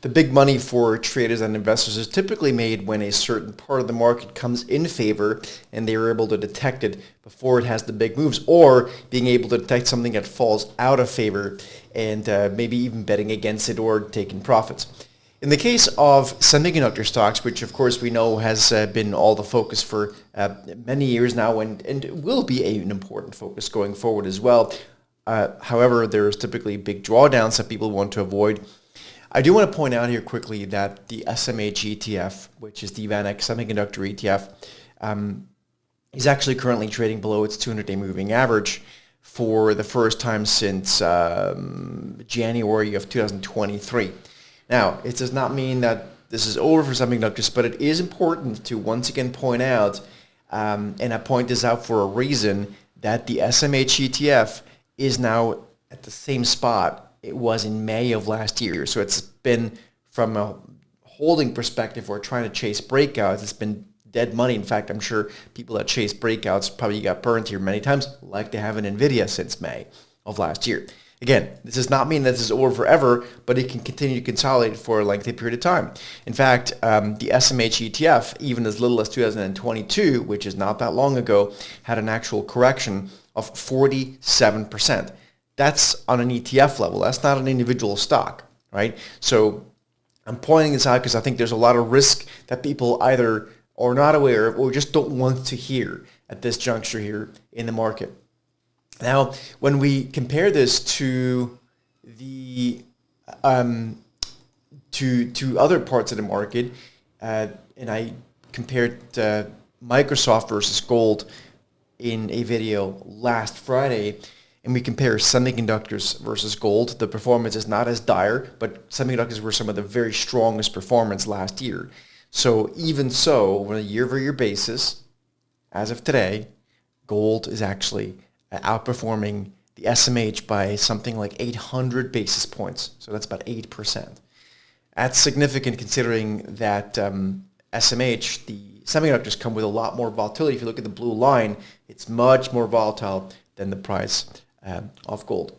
The big money for traders and investors is typically made when a certain part of the market comes in favor and they are able to detect it before it has the big moves, or being able to detect something that falls out of favor and maybe even betting against it or taking profits. In the case of semiconductor stocks, which of course we know has been all the focus for many years now and will be an important focus going forward as well. However, there's typically big drawdowns that people want to avoid. I do want to point out here quickly that the SMH ETF, which is the VanEck Semiconductor ETF, is actually currently trading below its 200-day moving average for the first time since January of 2023. Now, it does not mean that this is over for semiconductors, but it is important to once again point out, and I point this out for a reason, that the SMH ETF is now at the same spot it was in May of last year. So it's been, from a holding perspective or trying to chase breakouts, it's been dead money. In fact, I'm sure people that chase breakouts probably got burned here many times, like they have in NVIDIA since May of last year. Again, this does not mean that this is over forever, but it can continue to consolidate for a lengthy period of time. In fact, the SMH ETF, even as little as 2022, which is not that long ago, had an actual correction of 47%. That's on an ETF level. That's not an individual stock, right? So I'm pointing this out because I think there's a lot of risk that people either are not aware of or just don't want to hear at this juncture here in the market. Now, when we compare this to the to other parts of the market, and I compared Microsoft versus gold in a video last Friday, and we compare semiconductors versus gold, the performance is not as dire, but semiconductors were some of the very strongest performance last year. So even so, on a year-over-year basis, as of today, gold is actually outperforming the SMH by something like 800 basis points. So that's about 8%. That's significant considering that SMH, the semiconductors, come with a lot more volatility. If you look at the blue line, it's much more volatile than the price of gold.